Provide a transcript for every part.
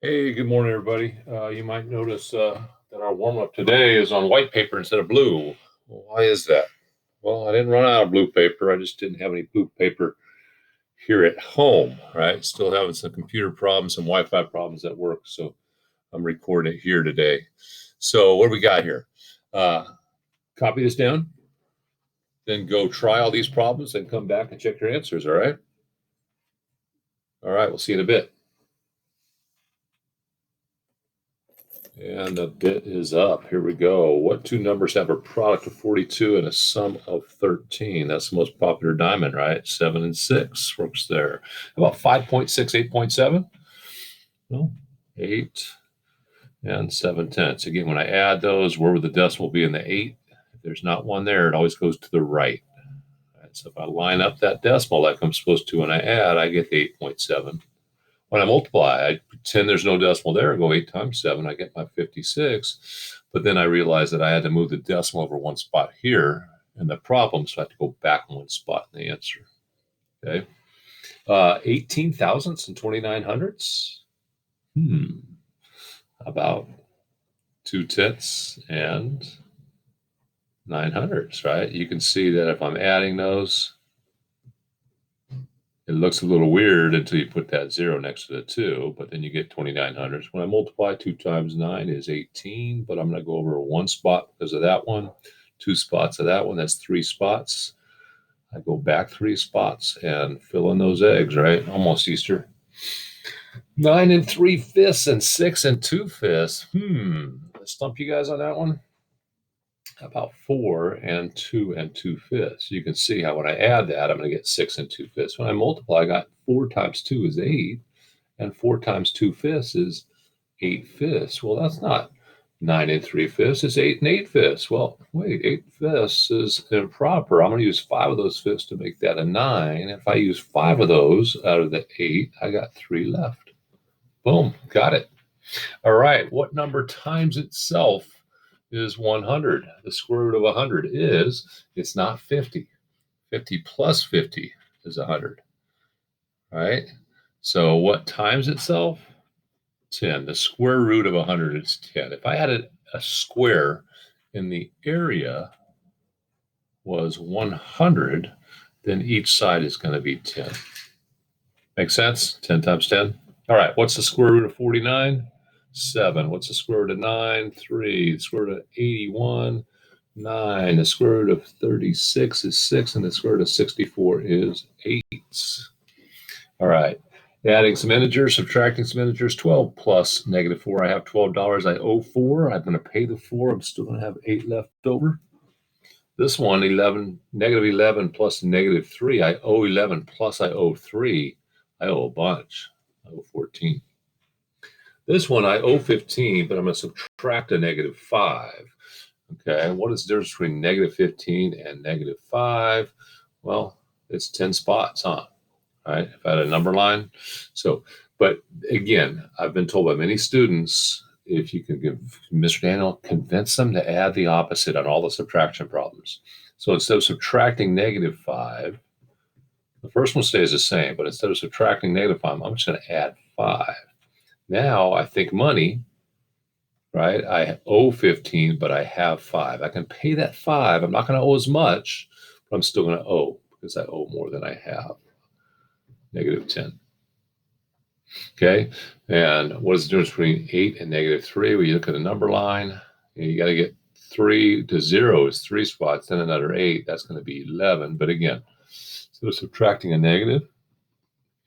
Hey, good morning, everybody. You might notice that our warm up today is on white paper instead of blue. Well, why is that? Well, I didn't run out of blue paper. I just didn't have any blue paper here at home, right? Still having some computer problems, some Wi Fi problems at work. So I'm recording it here today. So, what do we got here? Uh, Copy this down, then go try all these problems and come back and check your answers. All right. All right. We'll see you in a bit. And the bit is up. Here we go. What two numbers have a product of 42 and a sum of 13? That's the most popular diamond, right? 7 and 6 works there. How about 5.6, 8.7? Well, 8 and 7/10. Again, when I add those, where would the decimal be in the 8? If there's not one there, it always goes to the right. All right, so if I line up that decimal like I'm supposed to when I add, I get the 8.7. When I multiply, I pretend there's no decimal there and go 8 times 7, I get my 56. But then I realized that I had to move the decimal over one spot here in the problem, so I have to go back one spot in the answer. Okay. 18 thousandths and 29 hundredths. About 2 tenths and 9 hundredths, right? You can see that if I'm adding those, it looks a little weird until you put that 0 next to the 2, but then you get 29 hundredths. When I multiply, 2 times 9 is 18, but I'm going to go over one spot because of that one, 2 spots of that one. That's 3 spots. I go back 3 spots and fill in those eggs, right? Almost Easter. 9 and 3/5 and 6 and 2/5. Let's stump you guys on that one. About 4 and 2 and 2/5. You can see how when I add that, I'm going to get 6 and 2/5. When I multiply, I got 4 times 2 is 8, and 4 times 2/5 is 8/5. Well, that's not 9 and 3/5. It's 8 and 8/5. Well, wait, 8/5 is improper. I'm going to use 5 of those fifths to make that a 9. If I use 5 of those out of the 8, I got 3 left. Boom, got it. All right, what number times itself is 100? The square root of 100 is, it's not 50. 50 plus 50 is 100, right? So what times itself? 10. The square root of 100 is 10. If I had a square and the area was 100, then each side is going to be 10. Make sense? 10 times 10. All right, what's the square root of 49? 7. What's the square root of 9? 3. The square root of 81? 9. The square root of 36 is 6, and the square root of 64 is 8. All right. Adding some integers, subtracting some integers. 12 plus -4. I have $12. I owe 4. I'm going to pay the 4. I'm still going to have 8 left over. This one, -11 plus -3. I owe 11 plus I owe 3. I owe a bunch. I owe 14. This one, I owe 15, but I'm going to subtract a -5. Okay, what is the difference between -15 and -5? Well, it's 10 spots, huh? All right, if I had a number line. So, but again, I've been told by many students, if you can give Mr. Daniel, convince them to add the opposite on all the subtraction problems. So instead of subtracting -5, the first one stays the same, but instead of subtracting -5, I'm just going to add 5. Now I think money, right? I owe 15, but I have 5. I can pay that 5. I'm not going to owe as much, but I'm still going to owe because I owe more than I have. -10. Okay. And what is the difference between 8 and -3? Well, you look at the number line, and you got to get 3 to 0 is 3 spots, then another 8. That's going to be 11. But again, so subtracting a negative,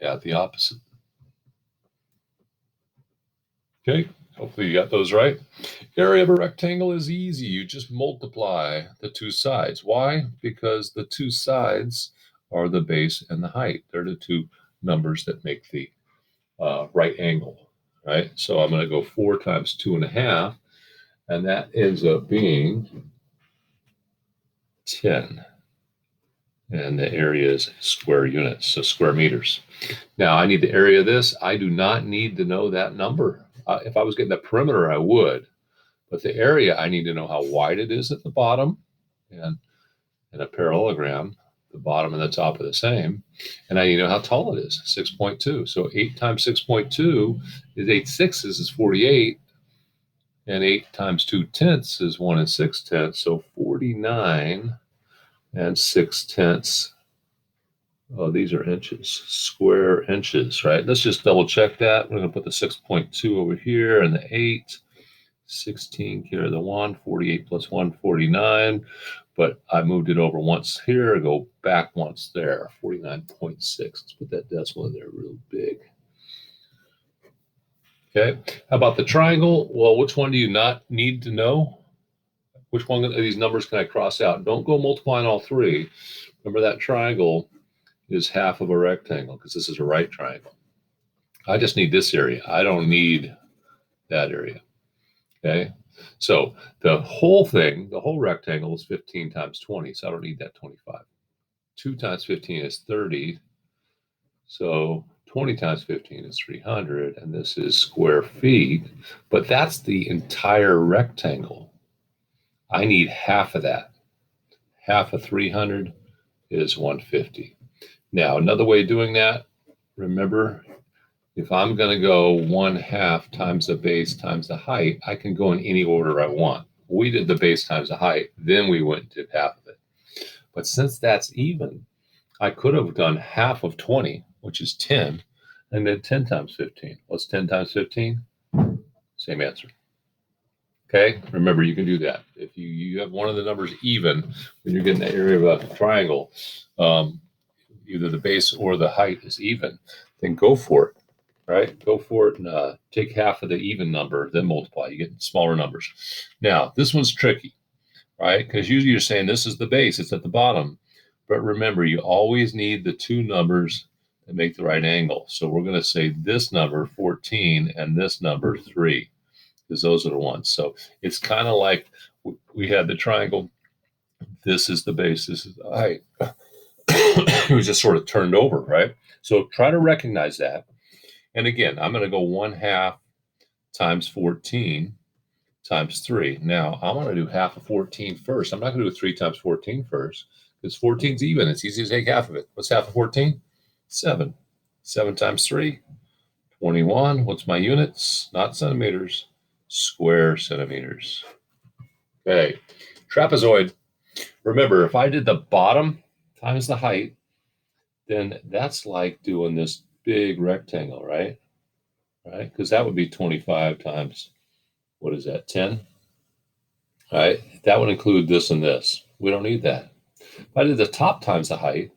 add the opposite. Okay. Hopefully you got those right. Area of a rectangle is easy. You just multiply the two sides. Why? Because the two sides are the base and the height. They're the two numbers that make the right angle, right? So I'm going to go 4 times 2.5, and that ends up being 10. And the area is square units, so square meters. Now I need the area of this. I do not need to know that number. If I was getting the perimeter, I would. But the area, I need to know how wide it is at the bottom. And in a parallelogram, The bottom and the top are the same. And now you know how tall it is, 6.2. So 8 times 6.2 is 8 sixths is 48. And 8 times 2/10 is 1 6/10. So 49 and 6/10. Oh, these are inches, square inches, right? Let's just double check that. We're going to put the 6.2 over here and the 8. 16 carry the 1, 48 plus 1, 49. But I moved it over once here, go back once there, 49.6. Let's put that decimal in there real big. Okay, how about the triangle? Well, which one do you not need to know? Which one of these numbers can I cross out? Don't go multiplying all three. Remember that triangle is half of a rectangle because this is a right triangle. I just need this area. I don't need that area. Okay, so the whole thing, the whole rectangle is 15 times 20, so I don't need that 25. 2 times 15 is 30, so 20 times 15 is 300, and this is square feet, but that's the entire rectangle. I need half of that. Half of 300 is 150. Now, another way of doing that, remember, if I'm going to go 1/2 times the base times the height, I can go in any order I want. We did the base times the height, then we went to half of it. But since that's even, I could have done half of 20, which is 10, and then 10 times 15. What's 10 times 15? Same answer. Okay, remember you can do that. If you have one of the numbers even, when you're getting the area of a triangle, either the base or the height is even, then go for it. Right? Go for it and take half of the even number, then multiply. You get smaller numbers. Now, this one's tricky, right? Because usually you're saying this is the base, it's at the bottom. But remember, you always need the two numbers that make the right angle. So we're going to say this number, 14, and this number, 3, because those are the ones. So it's kind of like we had the triangle. This is the base, this is the height. It was just sort of turned over, right? So try to recognize that. And again, I'm going to go 1/2 times 14 times 3. Now, I'm going to do half of 14 first. I'm not going to do 3 times 14 first because 14 is even. It's easy to take half of it. What's half of 14? 7. 7 times 3, 21. What's my units? Not centimeters, square centimeters. Okay, trapezoid. Remember, if I did the bottom times the height, then that's like doing this big rectangle, right? Right? Because that would be 25 times, what is that, 10? All right? That would include this and this. We don't need that. If I did the top times the height,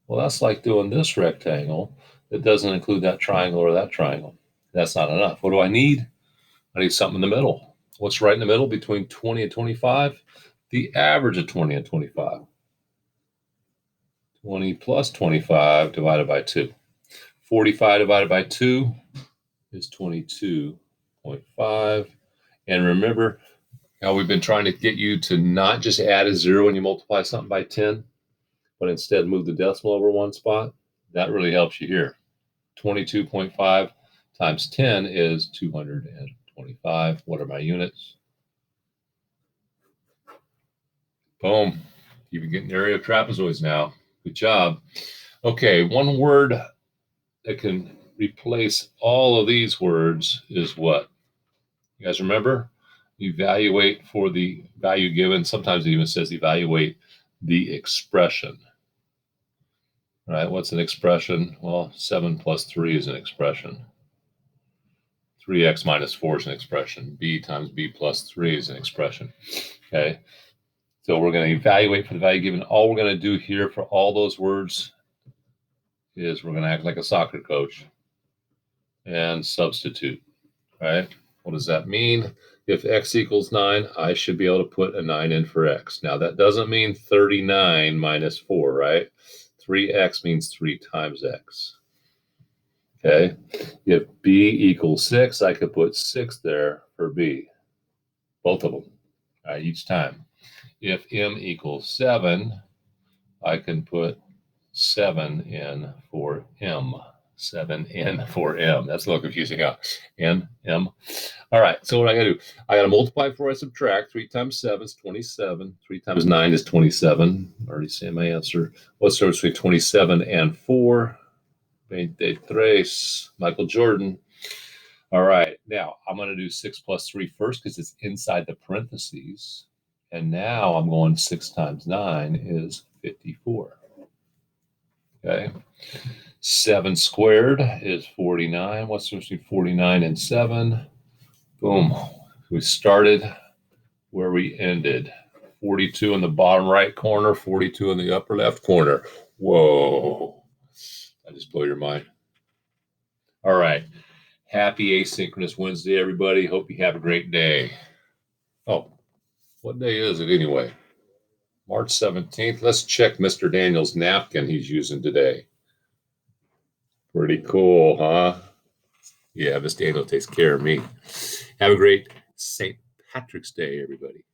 well, that's like doing this rectangle that doesn't include that triangle or that triangle. That's not enough. What do I need? I need something in the middle. What's right in the middle between 20 and 25? The average of 20 and 25. 20 plus 25 divided by 2. 45 divided by 2 is 22.5. And remember how we've been trying to get you to not just add a 0 when you multiply something by 10, but instead move the decimal over one spot? That really helps you here. 22.5 times 10 is 225. What are my units? Boom. You've been getting the area of trapezoids now. Good job. Okay, one word that can replace all of these words is what? You guys remember? Evaluate for the value given. Sometimes it even says evaluate the expression. Right? What's an expression? Well, 7 plus 3 is an expression. 3x minus 4 is an expression. B times b plus 3 is an expression. Okay? So we're going to evaluate for the value given. All we're going to do here for all those words is we're going to act like a soccer coach and substitute. Right? What does that mean? If x equals 9, I should be able to put a 9 in for x. Now, that doesn't mean 39 minus 4, right? 3x means 3 times x. Okay? If b equals 6, I could put 6 there for b. Both of them, right, each time. If m equals 7, I can put 7 in for m. 7N for M. That's a little confusing, huh? N, M. All right, so what I got to do? I got to multiply before I subtract. 3 times 7 is 27. 3 times 9 is 27. Already saying my answer. What's the difference between 27 and 4? 23. Michael Jordan. All right, now I'm going to do 6 plus 3 first because it's inside the parentheses. And now I'm going 6 times 9 is 54. Okay. 7 squared is 49. What's the difference between 49 and 7? Boom. We started where we ended. 42 in the bottom right corner, 42 in the upper left corner. Whoa. I just blow your mind. All right. Happy Asynchronous Wednesday, everybody. Hope you have a great day. Oh, what day is it anyway? March 17th. Let's check Mr. Daniel's napkin he's using today. Pretty cool, huh? Yeah, Miss Daniel takes care of me. Have a great St. Patrick's Day, everybody.